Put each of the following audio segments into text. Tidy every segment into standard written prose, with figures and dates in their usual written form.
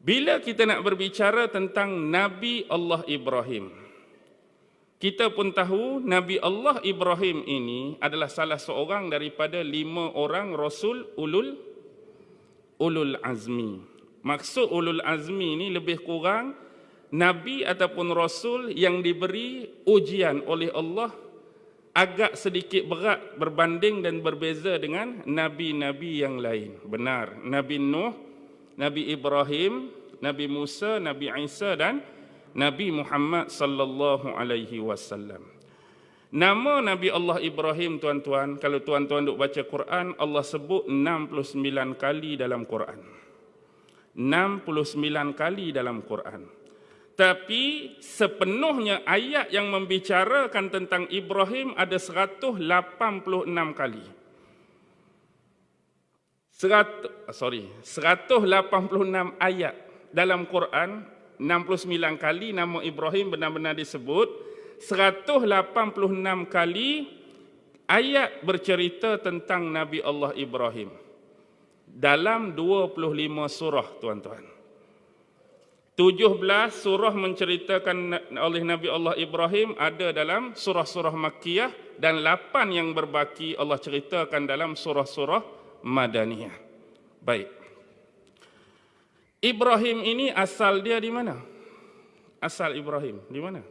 Bila kita nak berbicara tentang Nabi Allah Ibrahim, kita pun tahu Nabi Allah Ibrahim ini adalah salah seorang daripada 5 orang Rasul Ulul Azmi. Maksud Ulul Azmi ini lebih kurang Nabi ataupun Rasul yang diberi ujian oleh Allah agak sedikit berat berbanding dan berbeza dengan Nabi-Nabi yang lain. Benar, Nabi Nuh, Nabi Ibrahim, Nabi Musa, Nabi Isa dan Nabi Muhammad sallallahu alaihi wasallam. Nama Nabi Allah Ibrahim, tuan-tuan, kalau tuan-tuan duk baca Quran, Allah sebut 69 kali dalam Quran. 69 kali dalam Quran. Tapi sepenuhnya ayat yang membicarakan tentang Ibrahim ada 186 kali. 186 ayat dalam Quran, 69 kali nama Ibrahim benar-benar disebut. 186 kali ayat bercerita tentang Nabi Allah Ibrahim dalam 25 surah, tuan-tuan. 17 surah menceritakan oleh Nabi Allah Ibrahim ada dalam surah-surah Makkiyah, dan 8 yang berbaki Allah ceritakan dalam surah-surah Madaniyah. Baik. Ibrahim ini asal dia di mana? Asal Ibrahim di mana?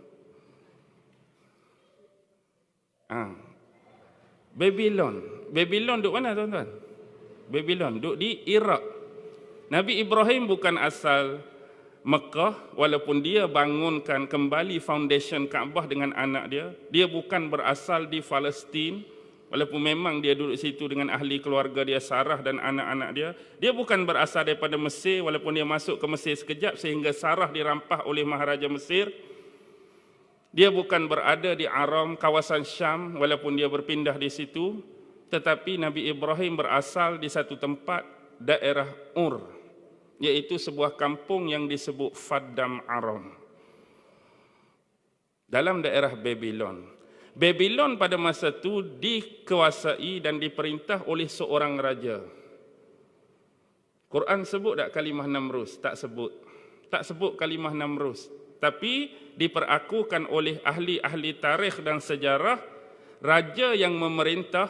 Babylon. Babylon duduk mana, tuan-tuan? Babylon duduk di Iraq. Nabi Ibrahim bukan asal Mekah, walaupun dia bangunkan kembali foundation Kaabah dengan anak dia. Dia bukan berasal di Palestin, walaupun memang dia duduk situ dengan ahli keluarga dia, Sarah dan anak-anak dia. Dia bukan berasal daripada Mesir, walaupun dia masuk ke Mesir sekejap sehingga Sarah dirampah oleh Maharaja Mesir. Dia bukan berada di Aram, kawasan Syam, walaupun dia berpindah di situ. Tetapi Nabi Ibrahim berasal di satu tempat, daerah Ur, iaitu sebuah kampung yang disebut Faddam Aram, dalam daerah Babylon. Babylon pada masa itu dikuasai dan diperintah oleh seorang raja. Quran sebut tak kalimah Namrus? Tak sebut. Tak sebut kalimah Namrus. Tapi diperakukan oleh ahli-ahli tarikh dan sejarah, raja yang memerintah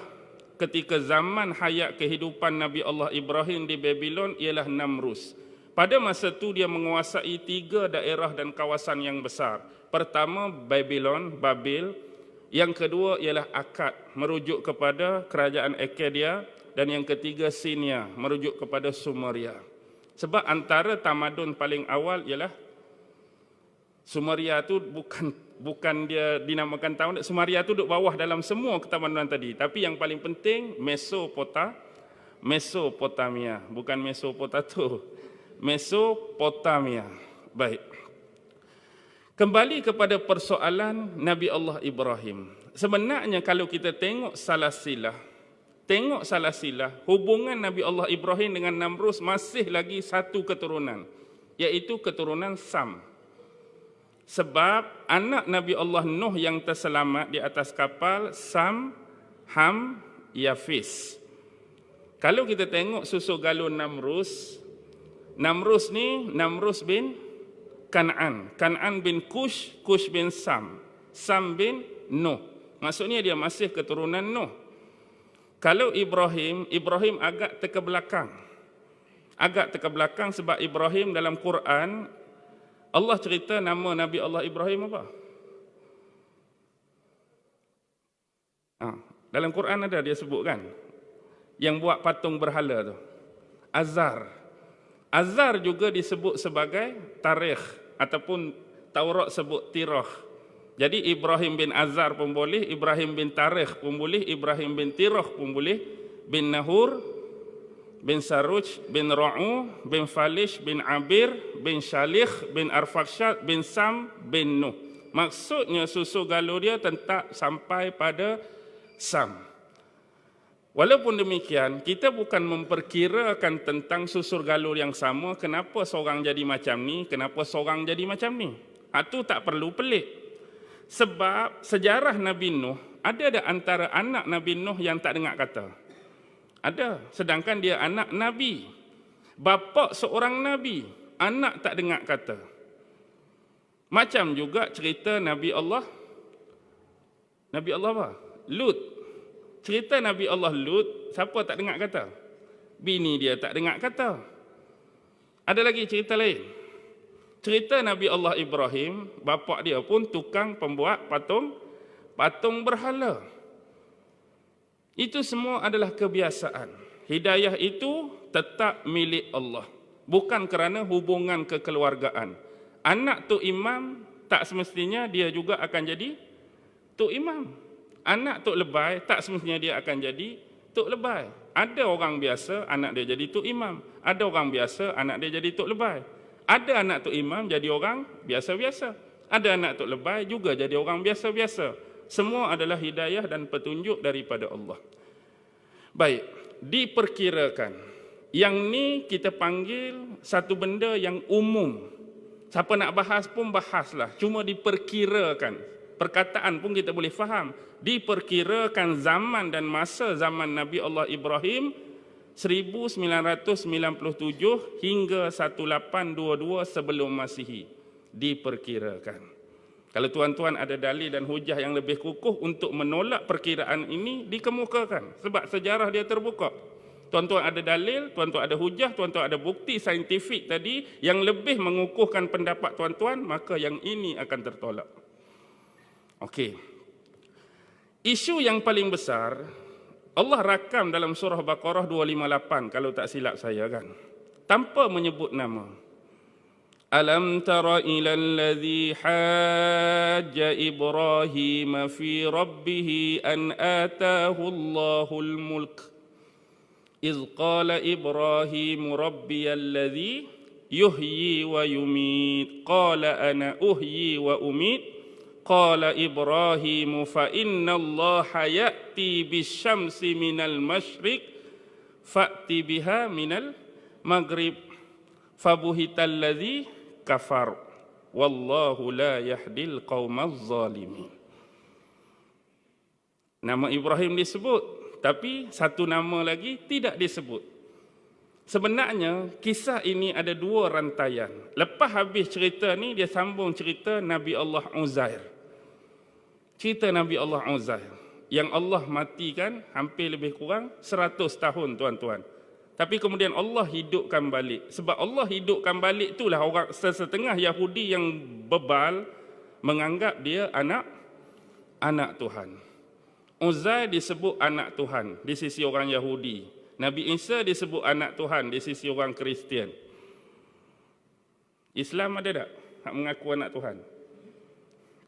ketika zaman hayat kehidupan Nabi Allah Ibrahim di Babylon ialah Namrus. Pada masa itu dia menguasai 3 daerah dan kawasan yang besar. Pertama Babylon, Babil. Yang kedua ialah Akkad, merujuk kepada kerajaan Akkadia. Dan yang ketiga Sinia, merujuk kepada Sumeria. Sebab antara tamadun paling awal ialah Sumeria tu bukan dia dinamakan tahun. Sumeria tu duduk bawah dalam semua ketamadunan tadi. Tapi yang paling penting Mesopotamia, bukan Mesopotato. Mesopotamia. Baik. Kembali kepada persoalan Nabi Allah Ibrahim. Sebenarnya kalau kita tengok salasilah, hubungan Nabi Allah Ibrahim dengan Namrus masih lagi satu keturunan, iaitu keturunan Sam. Sebab anak Nabi Allah Nuh yang terselamat di atas kapal, Sam, Ham, Yafis. Kalau kita tengok susu galur Namrus ni Namrus bin Kan'an, Kan'an bin Kush, Kush bin Sam, Sam bin Nuh. Maksudnya dia masih keturunan Nuh. Kalau Ibrahim agak terkebelakang. Sebab Ibrahim dalam Quran Allah cerita nama Nabi Allah Ibrahim apa? Dalam Quran ada dia sebutkan. Yang buat patung berhala tu. Azar. Azar juga disebut sebagai tarikh. Ataupun Taurat sebut tirah. Jadi Ibrahim bin Azar pun boleh, Ibrahim bin Tarikh pun boleh, Ibrahim bin Tirah pun boleh, bin Nahur, bin Saruj, bin Ra'u, bin Falish, bin Abir, bin Shalikh, bin Arfakshat, bin Sam, bin Nuh. Maksudnya susu galur dia tentak sampai pada Sam. Walaupun demikian, kita bukan memperkirakan tentang susur galur yang sama, kenapa seorang jadi macam ni, kenapa seorang jadi macam ni. Itu tak perlu pelik. Sebab sejarah Nabi Nuh, ada antara anak Nabi Nuh yang tak dengar kata? Ada, sedangkan dia anak Nabi. Bapa seorang Nabi. anak tak dengar kata. Macam juga cerita Nabi Allah apa? Lut. Cerita Nabi Allah Lut, siapa tak dengar kata? Bini dia tak dengar kata. Ada lagi cerita lain. Cerita Nabi Allah Ibrahim, bapa dia pun tukang pembuat patung berhala. Itu semua adalah kebiasaan. Hidayah itu tetap milik Allah. Bukan kerana hubungan kekeluargaan. Anak tok imam tak semestinya dia juga akan jadi tok imam. Anak tok lebay tak semestinya dia akan jadi tok lebay. Ada orang biasa anak dia jadi tok imam. Ada orang biasa anak dia jadi tok lebay. Ada anak tok imam jadi orang biasa-biasa. Ada anak tok lebay juga jadi orang biasa-biasa. Semua adalah hidayah dan petunjuk daripada Allah. Baik, diperkirakan. Yang ni kita panggil satu benda yang umum. Siapa nak bahas pun bahaslah. Cuma diperkirakan. Perkataan pun kita boleh faham. Diperkirakan zaman dan masa zaman Nabi Allah Ibrahim 1997 hingga 1822 sebelum Masihi. Diperkirakan. Kalau tuan-tuan ada dalil dan hujah yang lebih kukuh untuk menolak perkiraan ini, dikemukakan. Sebab sejarah dia terbuka. Tuan-tuan ada dalil, tuan-tuan ada hujah, tuan-tuan ada bukti saintifik tadi yang lebih mengukuhkan pendapat tuan-tuan, maka yang ini akan tertolak. Okey. Isu yang paling besar, Allah rakam dalam surah Baqarah 258, kalau tak silap saya kan. Tanpa menyebut nama. Alam tara ilal ladzi hajja Ibrahim fi rabbih an atahu Allahul mulk. إذ قال إبراهيم ربي الذي يحيي ويميت قال أنا أحيي وأميت قال إبراهيم فإن الله يأتي بالشمس من المشرق فأت بها من المغرب فبهت الذي كفر والله لا يهدي القوم الظالمين. Nama Ibrahim disebut, tapi satu nama lagi tidak disebut. Sebenarnya kisah ini ada dua rantaian. Lepas habis cerita ni dia sambung cerita Nabi Allah Uzair. Cerita Nabi Allah Uzair yang Allah matikan hampir lebih kurang 100 tahun tuan-tuan. Tapi kemudian Allah hidupkan balik. Sebab Allah hidupkan balik itulah orang setengah Yahudi yang bebal menganggap dia anak Tuhan. Uzair disebut anak Tuhan di sisi orang Yahudi. Nabi Isa disebut anak Tuhan di sisi orang Kristian. Islam ada tak hak mengaku anak Tuhan?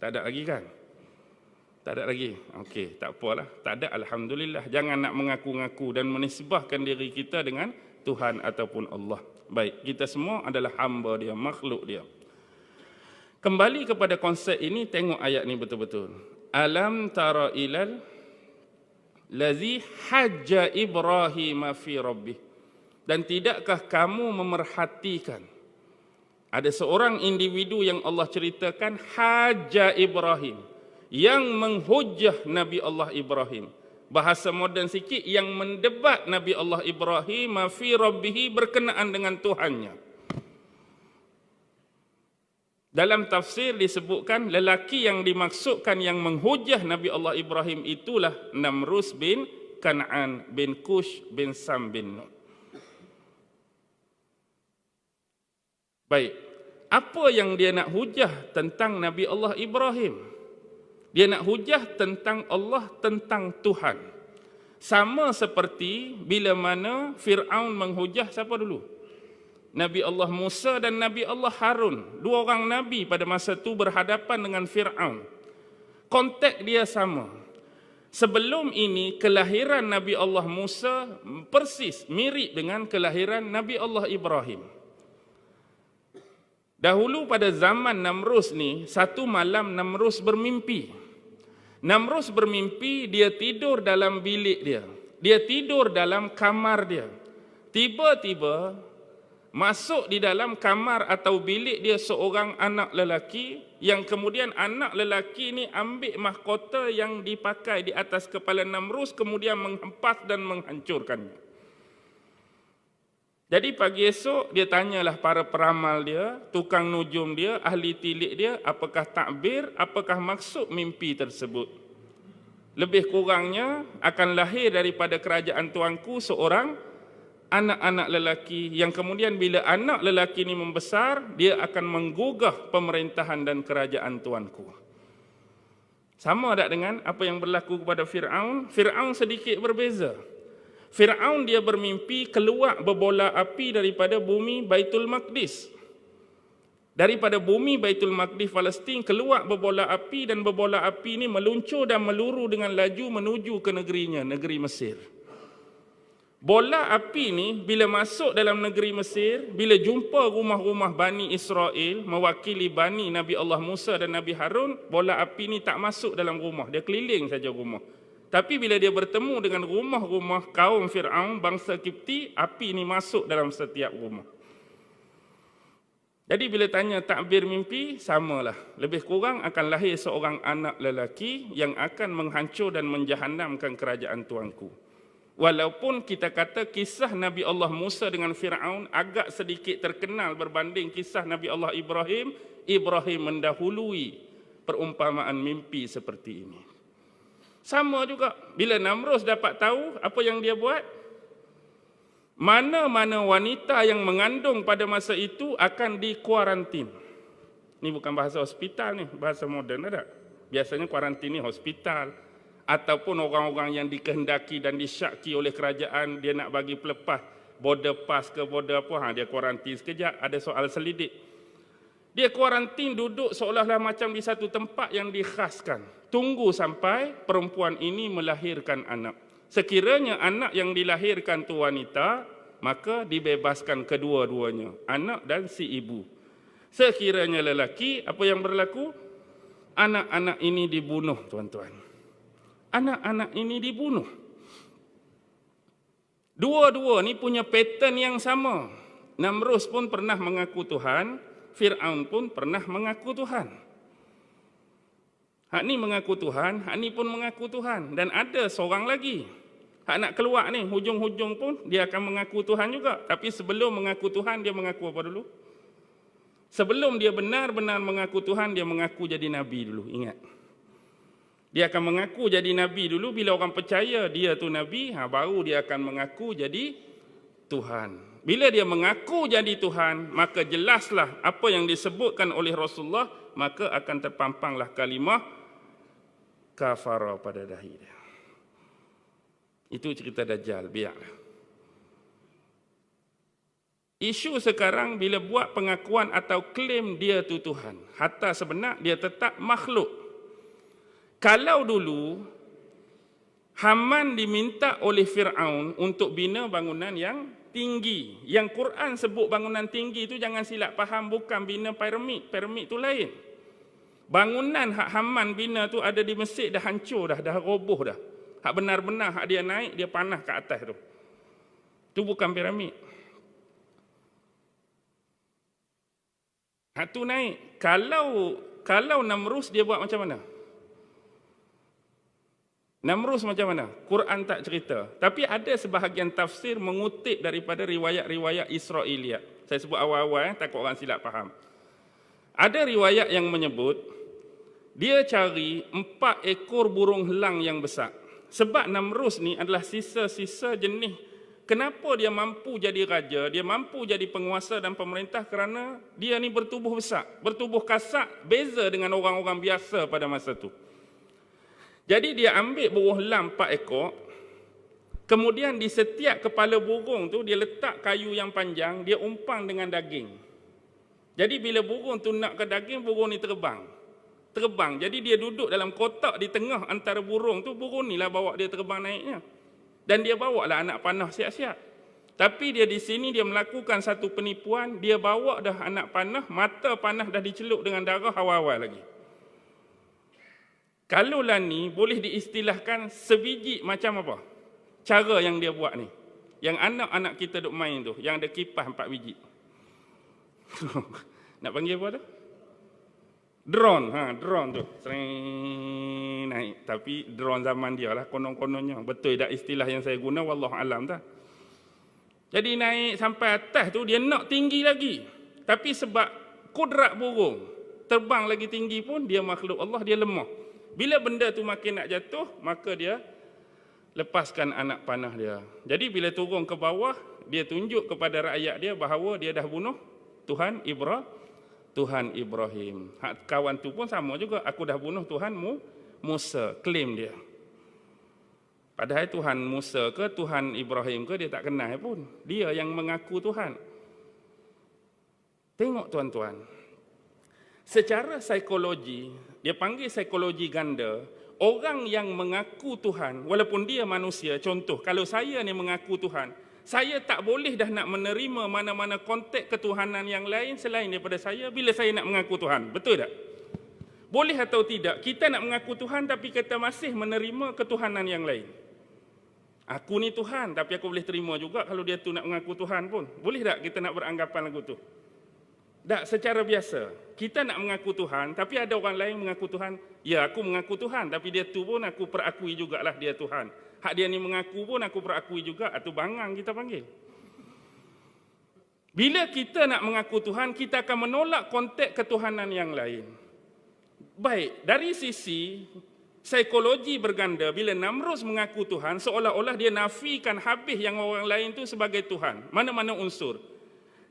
Tak ada lagi kan? Tak ada lagi. Okey, tak apalah. Tak ada, alhamdulillah. Jangan nak mengaku-ngaku dan menisbahkan diri kita dengan Tuhan ataupun Allah. Baik, kita semua adalah hamba dia, makhluk dia. Kembali kepada konsep ini, tengok ayat ni betul-betul. Alam tara ilal Lazi hajja Ibrahim fi rabbih. Dan tidakkah kamu memerhatikan ada seorang individu yang Allah ceritakan hajja Ibrahim, yang menghujah Nabi Allah Ibrahim. Bahasa moden sikit, yang mendebat Nabi Allah Ibrahim fi rabbih, berkenaan dengan Tuhannya. Dalam tafsir disebutkan lelaki yang dimaksudkan yang menghujah Nabi Allah Ibrahim itulah Namrus bin Kan'an bin Kush bin Sam bin Nun. Baik, apa yang dia nak hujah tentang Nabi Allah Ibrahim? Dia nak hujah tentang Allah, tentang Tuhan. Sama seperti bila mana Fir'aun menghujah siapa dulu? Nabi Allah Musa dan Nabi Allah Harun. Dua orang Nabi pada masa itu berhadapan dengan Fir'aun. Konteks dia sama. Sebelum ini, kelahiran Nabi Allah Musa persis mirip dengan kelahiran Nabi Allah Ibrahim. Dahulu pada zaman Namrus ni, satu malam Namrus bermimpi. Namrus bermimpi, dia tidur dalam bilik dia. Dia tidur dalam kamar dia. Tiba-tiba, masuk di dalam kamar atau bilik dia seorang anak lelaki, yang kemudian anak lelaki ni ambil mahkota yang dipakai di atas kepala Namrus, kemudian menghempas dan menghancurkannya. Jadi pagi esok dia tanyalah para peramal dia, tukang nujum dia, ahli tilik dia, apakah takbir, apakah maksud mimpi tersebut. Lebih kurangnya akan lahir daripada kerajaan tuanku seorang anak-anak lelaki yang kemudian bila anak lelaki ini membesar, dia akan menggugah pemerintahan dan kerajaan tuanku. Sama tak dengan apa yang berlaku kepada Fir'aun? Fir'aun sedikit berbeza. Fir'aun dia bermimpi keluar berbola api daripada bumi Baitul Maqdis. Daripada bumi Baitul Maqdis Palestin keluar berbola api, dan berbola api ini meluncur dan meluru dengan laju menuju ke negerinya, negeri Mesir. Bola api ni bila masuk dalam negeri Mesir, bila jumpa rumah-rumah Bani Israel mewakili Bani Nabi Allah Musa dan Nabi Harun, bola api ni tak masuk dalam rumah, dia keliling saja rumah. Tapi bila dia bertemu dengan rumah-rumah kaum Fir'aun, bangsa Kipti, api ni masuk dalam setiap rumah. Jadi bila tanya takbir mimpi, samalah. Lebih kurang akan lahir seorang anak lelaki yang akan menghancur dan menjahannamkan kerajaan tuanku. Walaupun kita kata kisah Nabi Allah Musa dengan Fir'aun agak sedikit terkenal berbanding kisah Nabi Allah Ibrahim, Ibrahim mendahului perumpamaan mimpi seperti ini. Sama juga, bila Namrus dapat tahu apa yang dia buat, mana-mana wanita yang mengandung pada masa itu akan dikuarantin. Ini bukan bahasa hospital ni, bahasa moden ada. Biasanya kuarantin ni hospital, ataupun orang-orang yang dikehendaki dan disyaki oleh kerajaan, dia nak bagi pelepas, border pass ke border apa, dia kuarantin sekejap, ada soal selidik. Dia kuarantin duduk seolah-olah macam di satu tempat yang dikhaskan. Tunggu sampai perempuan ini melahirkan anak. Sekiranya anak yang dilahirkan tu wanita, maka dibebaskan kedua-duanya, anak dan si ibu. Sekiranya lelaki, apa yang berlaku? Anak-anak ini dibunuh, tuan-tuan. Anak-anak ini dibunuh. Dua-dua ni punya pattern yang sama. Namrus pun pernah mengaku Tuhan, Fir'aun pun pernah mengaku Tuhan. Hak ni mengaku Tuhan, hak ni pun mengaku Tuhan. Dan ada seorang lagi. Hak nak keluar ni, hujung-hujung pun dia akan mengaku Tuhan juga. Tapi sebelum mengaku Tuhan, dia mengaku apa dulu? Sebelum dia benar-benar mengaku Tuhan, dia mengaku jadi Nabi dulu. Ingat. Dia akan mengaku jadi Nabi dulu. Bila orang percaya dia tu Nabi, baru dia akan mengaku jadi Tuhan. Bila dia mengaku jadi Tuhan, maka jelaslah apa yang disebutkan oleh Rasulullah, maka akan terpampanglah kalimah kafara pada dahi dia. Itu cerita Dajjal, biarlah. Isu sekarang bila buat pengakuan atau klaim dia tu Tuhan, hatta sebenar dia tetap makhluk. Kalau dulu Haman diminta oleh Fir'aun untuk bina bangunan yang tinggi. Yang Quran sebut bangunan tinggi itu jangan silap faham, bukan bina piramid. Piramid itu lain. Bangunan hak Haman bina tu ada di Mesir dah hancur dah roboh dah. Hak benar-benar hak dia naik, dia panah ke atas tu. Itu bukan piramid. Hak tu naik. Kalau Namrus dia buat macam mana? Namrus macam mana? Quran tak cerita. Tapi ada sebahagian tafsir mengutip daripada riwayat-riwayat Israeliat. Saya sebut awal-awal, takut orang silap faham. Ada riwayat yang menyebut, dia cari 4 ekor burung helang yang besar. Sebab Namrus ni adalah sisa-sisa jenis. Kenapa dia mampu jadi raja, dia mampu jadi penguasa dan pemerintah? Kerana dia ni bertubuh besar, bertubuh kasar, beza dengan orang-orang biasa pada masa tu. Jadi dia ambil burung helang 4 ekor, kemudian di setiap kepala burung tu dia letak kayu yang panjang, dia umpang dengan daging. Jadi bila burung tu nak ke daging, burung ni terbang. Jadi dia duduk dalam kotak di tengah antara burung tu, burung ni lah bawa dia terbang naiknya. Dan dia bawa lah anak panah siap-siap. Tapi dia di sini dia melakukan satu penipuan, dia bawa dah anak panah, mata panah dah dicelup dengan darah awal-awal lagi. Kalau lah ni boleh diistilahkan sebiji macam apa? Cara yang dia buat ni. Yang anak-anak kita duk main tu, yang ada kipas 4 biji. Nak panggil apa tu? Drone, drone tu. Sering naik. Tapi drone zaman dia lah, konon-kononnya. Betul tak istilah yang saya guna, wallahu alam tak? Jadi naik sampai atas tu dia nak tinggi lagi. Tapi sebab kudrat burung, terbang lagi tinggi pun dia makhluk Allah, dia lemah. Bila benda tu makin nak jatuh, maka dia lepaskan anak panah dia. Jadi bila turun ke bawah, dia tunjuk kepada rakyat dia bahawa dia dah bunuh Tuhan Ibrahim. Kawan tu pun sama juga, aku dah bunuh Tuhanmu Musa, klaim dia. Padahal Tuhan Musa ke Tuhan Ibrahim ke dia tak kenal pun. Dia yang mengaku Tuhan. Tengok tuan-tuan. Secara psikologi, dia panggil psikologi ganda, orang yang mengaku Tuhan, walaupun dia manusia, contoh, kalau saya ni mengaku Tuhan, saya tak boleh dah nak menerima mana-mana konteks ketuhanan yang lain selain daripada saya bila saya nak mengaku Tuhan. Betul tak? Boleh atau tidak, kita nak mengaku Tuhan tapi kita masih menerima ketuhanan yang lain. Aku ni Tuhan, tapi aku boleh terima juga kalau dia tu nak mengaku Tuhan pun. Boleh tak kita nak beranggapan lagu tu? Tak, secara biasa. Kita nak mengaku Tuhan, tapi ada orang lain mengaku Tuhan. Ya, aku mengaku Tuhan, tapi dia tu pun aku perakui jugalah dia Tuhan. Hak dia ni mengaku pun aku perakui juga, atau bangang kita panggil. Bila kita nak mengaku Tuhan, kita akan menolak konteks ketuhanan yang lain. Baik, dari sisi psikologi berganda, bila Namrus mengaku Tuhan, seolah-olah dia nafikan habis yang orang lain tu sebagai Tuhan. Mana-mana unsur.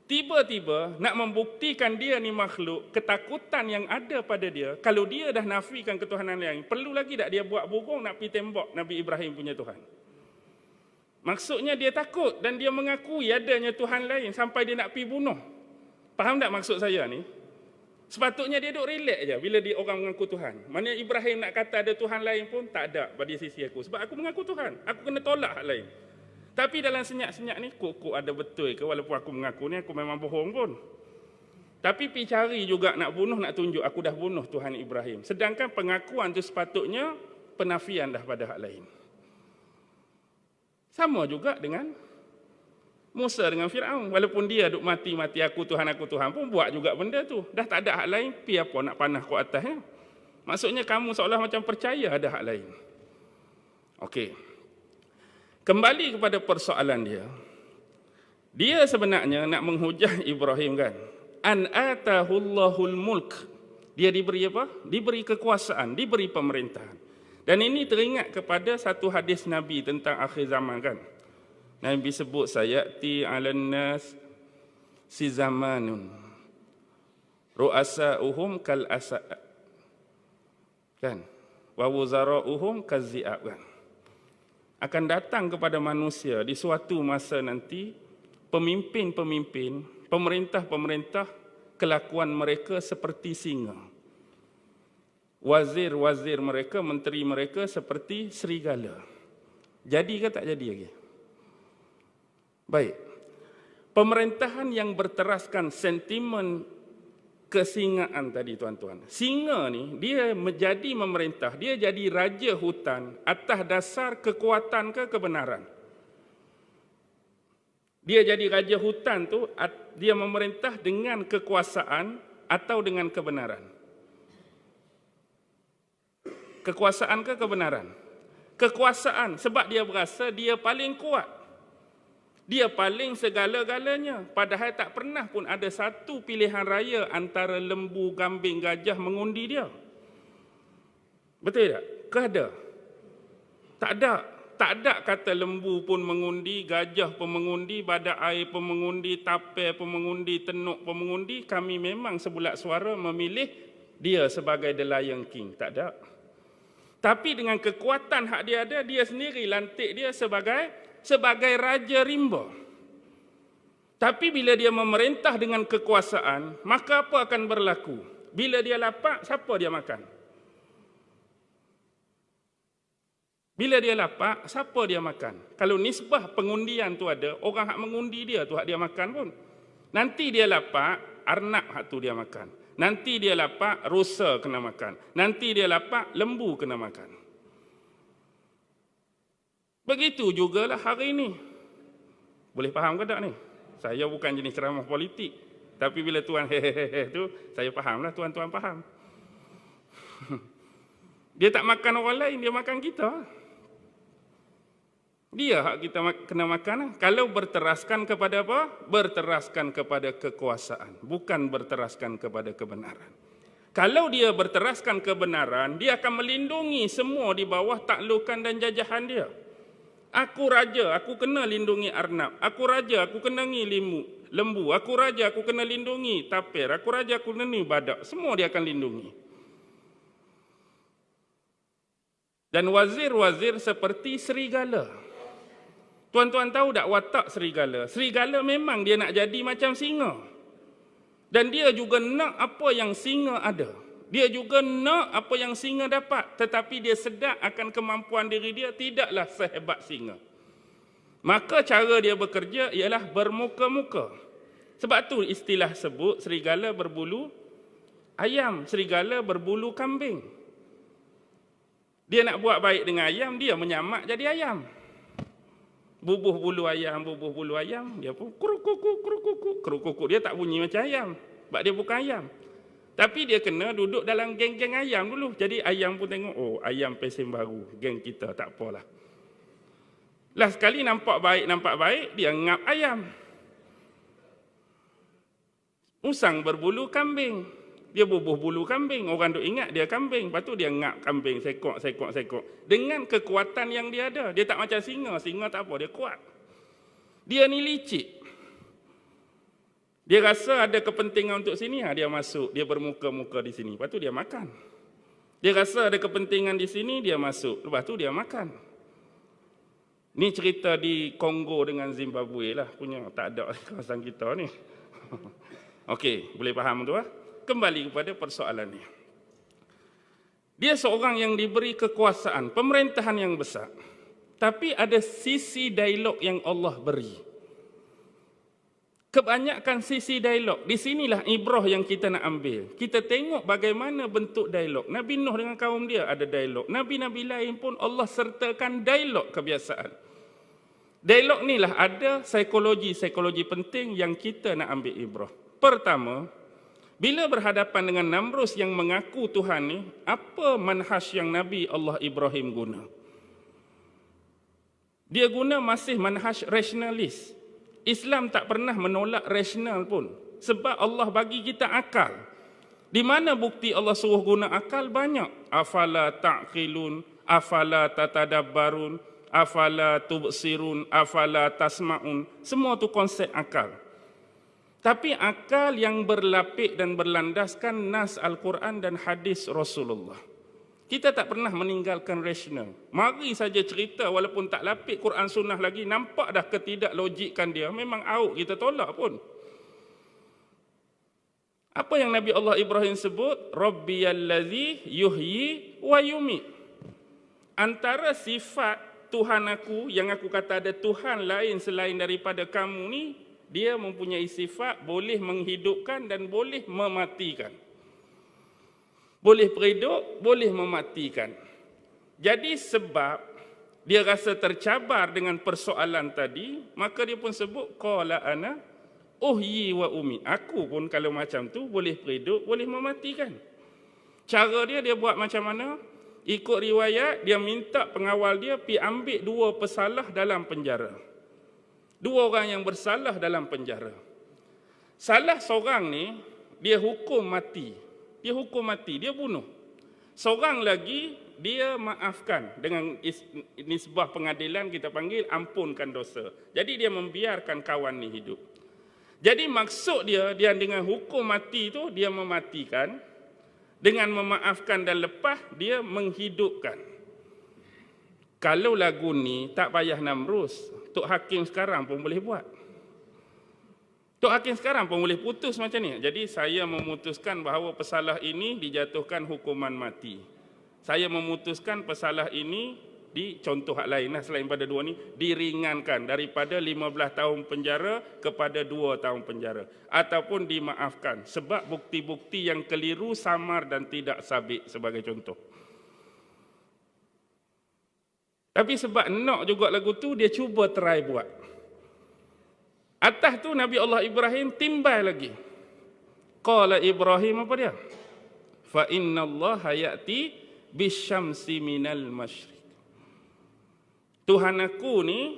Tiba-tiba nak membuktikan dia ni makhluk, ketakutan yang ada pada dia, kalau dia dah nafikan ketuhanan lain, perlu lagi tak dia buat burung nak pergi tembak Nabi Ibrahim punya Tuhan? Maksudnya dia takut dan dia mengakui adanya Tuhan lain sampai dia nak pergi bunuh. Faham tak maksud saya ni? Sepatutnya dia duduk relax je bila dia orang mengaku Tuhan. Mana Ibrahim nak kata ada Tuhan lain pun tak ada pada sisi aku. Sebab aku mengaku Tuhan. Aku kena tolak hak lain. Tapi dalam senyap-senyap ni, kok ada betul ke walaupun aku mengaku ni aku memang bohong pun. Tapi pergi cari juga nak bunuh, nak tunjuk aku dah bunuh Tuhan Ibrahim. Sedangkan pengakuan tu sepatutnya penafian dah pada hak lain. Sama juga dengan Musa dengan Firaun, walaupun dia duk mati-mati aku Tuhan pun buat juga benda tu. Dah tak ada hak lain, pi apa nak panah kat atasnya. Maksudnya kamu seolah macam percaya ada hak lain. Okey. Kembali kepada persoalan dia. Dia sebenarnya nak menghujah Ibrahim kan. An atahullahul mulk. Dia diberi apa? Diberi kekuasaan, diberi pemerintahan. Dan ini teringat kepada satu hadis Nabi tentang akhir zaman kan. Nabi sebut sayati 'alan nas si zamanun ru'asa'uhum kal asa kan wa wuzara'uhum kazi'ab kan. Akan datang kepada manusia di suatu masa nanti pemimpin-pemimpin, pemerintah-pemerintah kelakuan mereka seperti singa. Wazir-wazir mereka, menteri mereka seperti serigala. Jadi ke tak jadi lagi? Baik, pemerintahan yang berteraskan sentimen kesingaan tadi tuan-tuan. Singa ni dia menjadi memerintah, dia jadi raja hutan atas dasar kekuatan ke kebenaran. Dia jadi raja hutan tu, dia memerintah dengan kekuasaan atau dengan kebenaran. Kekuasaan ke kebenaran? Kekuasaan, sebab dia berasa dia paling kuat. Dia paling segala-galanya. Padahal tak pernah pun ada satu pilihan raya antara lembu, kambing, gajah mengundi dia. Betul tak? Ke ada? Tak ada. Tak ada kata lembu pun mengundi, gajah pun mengundi, badak air pun mengundi, tapir pun mengundi, tenuk pun mengundi. Kami memang sebulat suara memilih dia sebagai The Lion King. Tak ada. Tapi dengan kekuatan hak dia ada, dia sendiri lantik dia sebagai raja rimba. Tapi bila dia memerintah dengan kekuasaan, maka apa akan berlaku? Bila dia lapar, siapa dia makan? Bila dia lapar, siapa dia makan? Kalau nisbah pengundian tu ada, orang hak mengundi dia tu hak dia makan pun. Nanti dia lapar, arnab hak tu dia makan. Nanti dia lapar, rusa kena makan. Nanti dia lapar, lembu kena makan. Begitu jugalah hari ini. Boleh faham ke tak ni? Saya bukan jenis ceramah politik. Tapi bila tuan hehehe tu, saya fahamlah tuan-tuan faham. Dia tak makan orang lain, dia makan kita. Dia hak kita kena makan. Kalau berteraskan kepada apa? Berteraskan kepada kekuasaan, bukan berteraskan kepada kebenaran. Kalau dia berteraskan kebenaran, dia akan melindungi semua di bawah taklukan dan jajahan dia. Aku raja, aku kena lindungi arnab. Aku raja, aku kena lindungi lembu. Aku raja, aku kena lindungi tapir. Aku raja, aku kena lindungi badak. Semua dia akan lindungi. Dan wazir-wazir seperti serigala. Tuan-tuan tahu tak watak serigala? Serigala memang dia nak jadi macam singa. Dan dia juga nak apa yang singa ada. Dia juga nak apa yang singa dapat. Tetapi dia sedar akan kemampuan diri dia tidaklah sehebat singa. Maka cara dia bekerja ialah bermuka-muka. Sebab tu istilah sebut serigala berbulu ayam, serigala berbulu kambing. Dia nak buat baik dengan ayam, dia menyamak jadi ayam. Bubuh bulu ayam, dia pun kruk-kruk. Dia tak bunyi macam ayam. Sebab dia bukan ayam. Tapi dia kena duduk dalam geng-geng ayam dulu. Jadi ayam pun tengok, oh ayam pesen baru, geng kita, tak apalah. Last sekali nampak baik, dia ngap ayam. Usang berbulu kambing. Dia bubuh bulu kambing. Orang duk ingat dia kambing. Lepas tu dia ngap kambing, sekok. Dengan kekuatan yang dia ada. Dia tak macam singa. Singa tak apa, dia kuat. Dia ni licik. Dia rasa ada kepentingan untuk sini, dia masuk. Dia bermuka-muka di sini. Lepas tu dia makan. Dia rasa ada kepentingan di sini, dia masuk. Lepas tu dia makan. Ni cerita di Kongo dengan Zimbabwe lah. Punya tak ada kawasan kita ni. Okey, boleh faham tu lah. Kembali kepada persoalan ni. Dia seorang yang diberi kekuasaan, pemerintahan yang besar. Tapi ada sisi dialog yang Allah beri. Kebanyakan sisi dialog. Di sinilah ibrah yang kita nak ambil. Kita tengok bagaimana bentuk dialog. Nabi Nuh dengan kaum dia ada dialog. Nabi-nabi lain pun Allah sertakan dialog kebiasaan. Dialog ni lah ada psikologi penting yang kita nak ambil ibrah. Pertama, bila berhadapan dengan Namrus yang mengaku Tuhan ni, apa manhaj yang Nabi Allah Ibrahim guna? Dia guna masih manhaj rasionalis. Islam tak pernah menolak rasional pun. Sebab Allah bagi kita akal. Di mana bukti Allah suruh guna akal? Banyak. Afala ta'qilun, afala tatadabbarun, afala tubsirun, afala tasma'un. Semua tu konsep akal. Tapi akal yang berlapik dan berlandaskan nas Al-Quran dan hadis Rasulullah. Kita tak pernah meninggalkan rasional. Mari saja cerita walaupun tak lapik Quran Sunnah lagi, nampak dah ketidaklogikan dia, memang out, kita tolak pun. Apa yang Nabi Allah Ibrahim sebut? Rabbiyallazi yuhyi wa yumit. Antara sifat Tuhan aku, yang aku kata ada Tuhan lain selain daripada kamu ni, dia mempunyai sifat boleh menghidupkan dan boleh mematikan. Boleh berhidup, boleh mematikan. Jadi sebab dia rasa tercabar dengan persoalan tadi, maka dia pun sebut qala ana uhyi wa umit. Aku pun kalau macam tu boleh berhidup, boleh mematikan. Cara dia buat macam mana? Ikut riwayat, dia minta pengawal dia pi ambil 2 pesalah dalam penjara. 2 orang yang bersalah dalam penjara. Salah seorang ni, dia hukum mati. Dia bunuh. Seorang lagi, dia maafkan. Dengan nisbah pengadilan kita panggil ampunkan dosa. Jadi dia membiarkan kawan ni hidup. Jadi maksud dia dengan hukum mati tu, dia mematikan. Dengan memaafkan dan lepas, dia menghidupkan. Kalau lagu ni tak payah Namrus, Tok Hakim sekarang pun boleh buat. Tok Hakim sekarang pun boleh putus macam ni. Jadi saya memutuskan bahawa pesalah ini dijatuhkan hukuman mati. Saya memutuskan pesalah ini contoh hak lain lah selain pada 2 ni, diringankan daripada 15 tahun penjara kepada 2 tahun penjara. Ataupun dimaafkan sebab bukti-bukti yang keliru, samar dan tidak sabit sebagai contoh. Tapi sebab nak juga lagu tu, dia cuba try buat. Atas tu Nabi Allah Ibrahim timbal lagi. Qala Ibrahim apa dia? Fa innallaha ya'ti bisyamsi minal masyriq. Tuhan aku ni,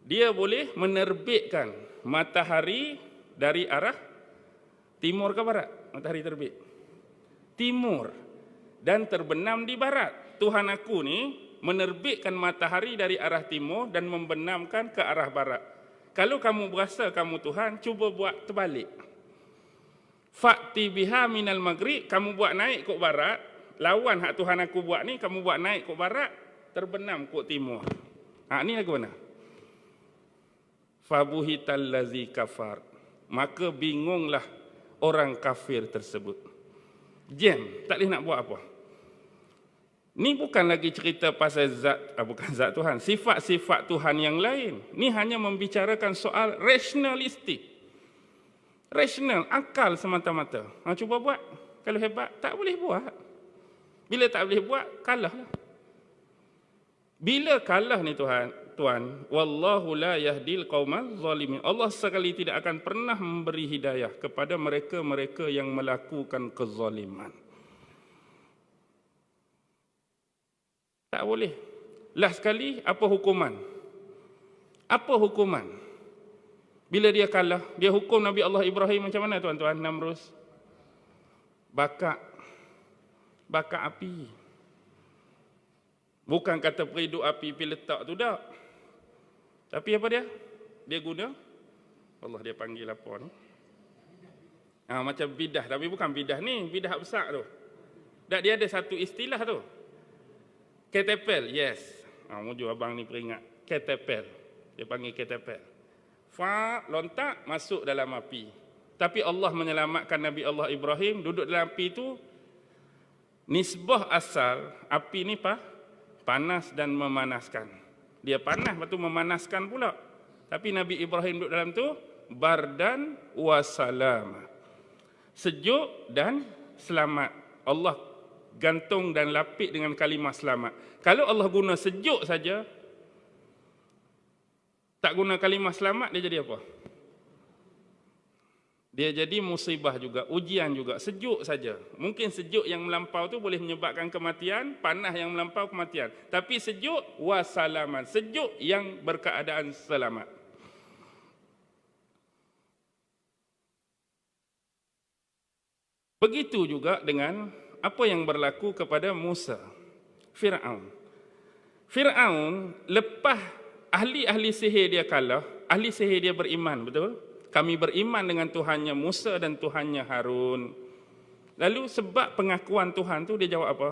dia boleh menerbitkan matahari dari arah timur ke barat. Matahari terbit timur dan terbenam di barat. Tuhan aku ni menerbitkan matahari dari arah timur dan membenamkan ke arah barat. Kalau kamu berasa kamu Tuhan, cuba buat terbalik. Fa'ti biha minal maghrib, kamu buat naik ke barat, lawan hak Tuhan aku buat ni, kamu buat naik ke barat, terbenam ke timur. Ni lagu mana? Fabuhital lazi kafar, maka bingunglah orang kafir tersebut. Jam, tak boleh nak buat apa. Ni bukan lagi cerita pasal zat, bukan zat Tuhan, sifat-sifat Tuhan yang lain. Ni hanya membicarakan soal rasionalistik. Rasional, akal semata-mata. Cuba buat. Kalau hebat, tak boleh buat. Bila tak boleh buat, kalah lah. Bila kalah ni Tuan, wallahu la yahdil qaumal zalimin. Allah sekali tidak akan pernah memberi hidayah kepada mereka-mereka yang melakukan kezaliman. Tak boleh. Last sekali, apa hukuman? Apa hukuman? Bila dia kalah, dia hukum Nabi Allah Ibrahim macam mana tuan-tuan? Namrus bakar api. Bukan kata periduk api pergi letak tu tak. Tapi apa dia? Dia guna, Allah dia panggil apa ni? Macam bidah, tapi bukan bidah ni, bidah besar tu. Tak, dia ada satu istilah tu. Ketepel, yes. Mujur abang ni peringat. Ketepel. Dia panggil ketepel. Lontak, masuk dalam api. Tapi Allah menyelamatkan Nabi Allah Ibrahim, duduk dalam api tu. Nisbah asal, api ni panas dan memanaskan. Dia panas, lepas tu memanaskan pula. Tapi Nabi Ibrahim duduk dalam tu, bardan wassalam. Sejuk dan selamat. Allah gantung dan lapik dengan kalimah selamat. Kalau Allah guna sejuk saja, tak guna kalimah selamat, dia jadi apa? Dia jadi musibah juga, ujian juga. Sejuk saja. Mungkin sejuk yang melampau tu boleh menyebabkan kematian, panas yang melampau kematian. Tapi sejuk wassalaman, sejuk yang berkeadaan selamat. Begitu juga dengan apa yang berlaku kepada Musa, Fir'aun. Fir'aun lepas ahli-ahli sihir dia kalah, ahli sihir dia beriman, betul? Kami beriman dengan Tuhannya Musa dan Tuhannya Harun. Lalu sebab pengakuan Tuhan tu dia jawab apa?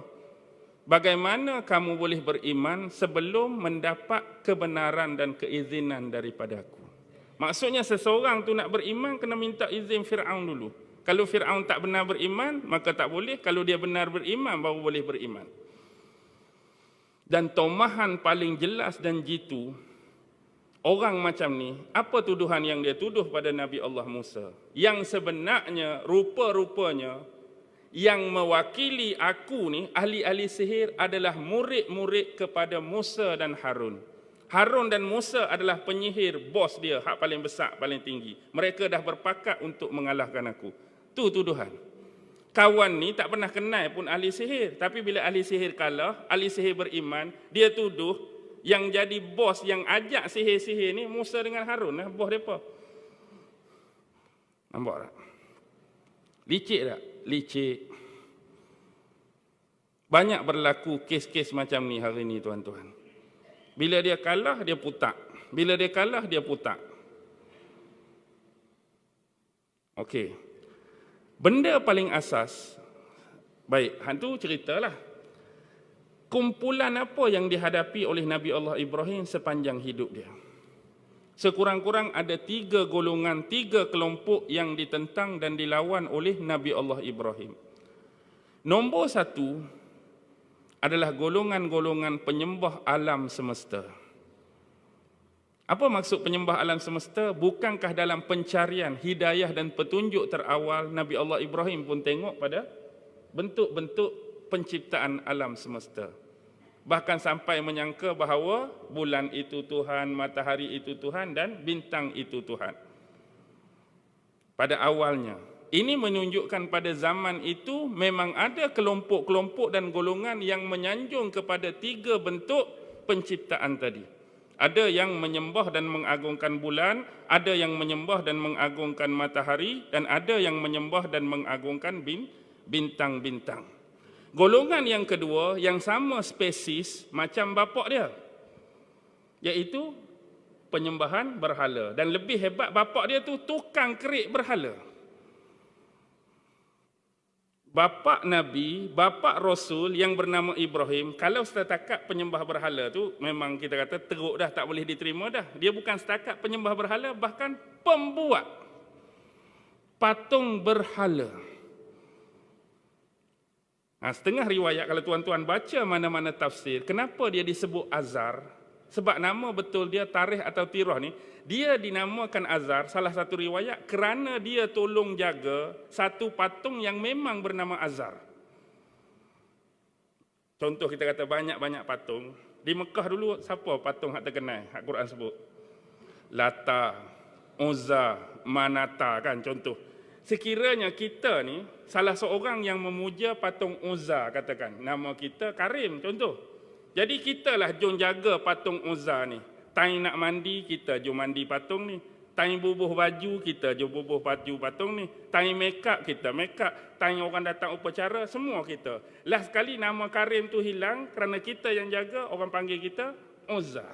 Bagaimana kamu boleh beriman sebelum mendapat kebenaran dan keizinan daripada aku? Maksudnya seseorang tu nak beriman kena minta izin Fir'aun dulu. Kalau Fir'aun tak benar beriman, maka tak boleh. Kalau dia benar beriman, baru boleh beriman. Dan tomahan paling jelas dan jitu, orang macam ni, apa tuduhan yang dia tuduh pada Nabi Allah Musa? Yang sebenarnya, rupa-rupanya, yang mewakili aku ni, ahli-ahli sihir adalah murid-murid kepada Musa dan Harun. Harun dan Musa adalah penyihir, bos dia, hak paling besar, paling tinggi. Mereka dah berpakat untuk mengalahkan aku. Tu tuduhan. Kawan ni tak pernah kenal pun ahli sihir. Tapi bila ahli sihir kalah, ahli sihir beriman, dia tuduh yang jadi bos yang ajak sihir-sihir ni Musa dengan Harun lah, bos mereka. Nampak tak? Licik tak? Licik. Banyak berlaku kes-kes macam ni hari ni tuan-tuan. Bila dia kalah, dia putak. Bila dia kalah, dia putak. Okey. Benda paling asas, baik, hantu ceritalah. Kumpulan apa yang dihadapi oleh Nabi Allah Ibrahim sepanjang hidup dia? Sekurang-kurang ada 3 golongan, 3 kelompok yang ditentang dan dilawan oleh Nabi Allah Ibrahim. Nombor 1 adalah golongan-golongan penyembah alam semesta. Apa maksud penyembah alam semesta? Bukankah dalam pencarian hidayah dan petunjuk terawal, Nabi Allah Ibrahim pun tengok pada bentuk-bentuk penciptaan alam semesta. Bahkan sampai menyangka bahawa bulan itu Tuhan, matahari itu Tuhan dan bintang itu Tuhan. Pada awalnya. Ini menunjukkan pada zaman itu memang ada kelompok-kelompok dan golongan yang menyanjung kepada 3 bentuk penciptaan tadi. Ada yang menyembah dan mengagungkan bulan, ada yang menyembah dan mengagungkan matahari, dan ada yang menyembah dan mengagungkan bintang-bintang. Golongan yang kedua, yang sama spesies macam bapak dia, iaitu penyembahan berhala. Dan lebih hebat, bapak dia tu tukang kerik berhala. Bapak Nabi, bapak Rasul yang bernama Ibrahim, kalau setakat penyembah berhala tu, memang kita kata teruk dah, tak boleh diterima dah. Dia bukan setakat penyembah berhala, bahkan pembuat patung berhala. Setengah riwayat, kalau tuan-tuan baca mana-mana tafsir, kenapa dia disebut Azar? Sebab nama betul dia, Tarikh atau Tirah ni, dia dinamakan Azar, salah satu riwayat, kerana dia tolong jaga satu patung yang memang bernama Azar. Contoh kita kata banyak-banyak patung. Di Mekah dulu, siapa patung yang terkenal? Hak Quran sebut. Lata, Uzza, Manata, kan contoh. Sekiranya kita ni, salah seorang yang memuja patung Uzza, katakan, nama kita Karim, contoh. Jadi kitalah jom jaga patung Uzza ni. Time nak mandi, kita jom mandi patung ni. Time bubuh baju, kita jom bubuh baju patung ni. Time make up, kita make up. Time orang datang upacara, semua kita. Last sekali nama Karim tu hilang kerana kita yang jaga, orang panggil kita Uzza.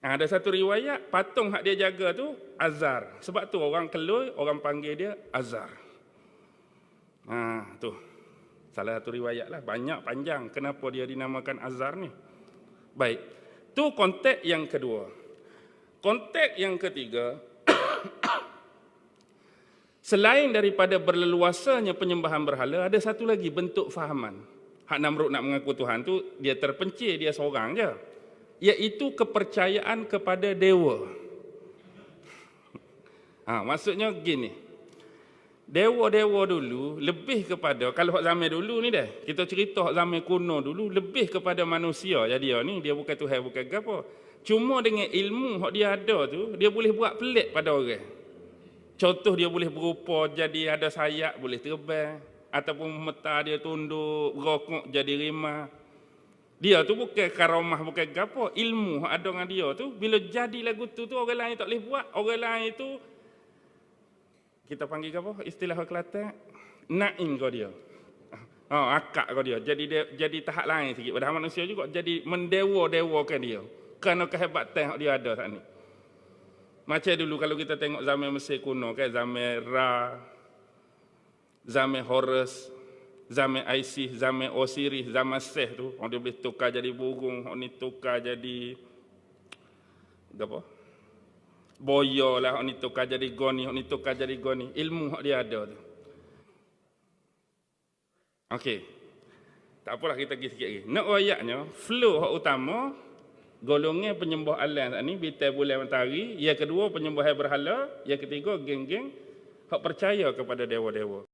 Ada satu riwayat, patung hak dia jaga tu Azar. Sebab tu orang Keloi, orang panggil dia Azar. Tu. Salah satu riwayat lah, banyak panjang kenapa dia dinamakan Azar ni. Baik, tu konteks yang kedua. Konteks yang ketiga, selain daripada berleluasanya penyembahan berhala, ada satu lagi bentuk fahaman. Hak Namrud nak mengaku Tuhan tu, dia terpencil, dia seorang je. Iaitu kepercayaan kepada dewa. Maksudnya gini, dewa-dewa dulu lebih kepada, kalau hak zaman dulu ni dah, kita cerita hak zaman kuno dulu, lebih kepada manusia. Jadi dia bukan Tuhan, bukan apa. Cuma dengan ilmu hak dia ada tu, dia boleh buat pelik pada orang. Contoh, dia boleh berupa jadi ada sayap, boleh terbang. Ataupun mata dia tunduk, rokok jadi rimah. Dia tu bukan karamah, bukan apa. Ilmu hak ada dengan dia tu, bila jadi lagu tu orang lain tak boleh buat. Orang lain tu, kita panggil apa? Istilah Kelantan, naim kau dia. Akak kau dia. Jadi tahap lain sikit. Padahal manusia juga jadi mendewa-dewakan dia. Kerana kehebatan yang dia ada saat ni. Macam dulu kalau kita tengok zaman Mesir kuno, kan, zaman Ra, zaman Horus, zaman Isis, zaman Osiris, zaman Seth tu, orang dia boleh tukar jadi burung, orang ni tukar jadi apa? Boya lah, orang ni tukar jadi goni, orang ni tukar jadi goni. Ilmu hak dia ada tu. Okey. Tak apalah, kita pergi sikit lagi. Nak ayatnya, flow hak utama, golongan penyembah alam saat ni, bintang bulan matahari. Yang kedua, penyembah berhala. Yang ketiga, geng-geng hak percaya kepada dewa-dewa.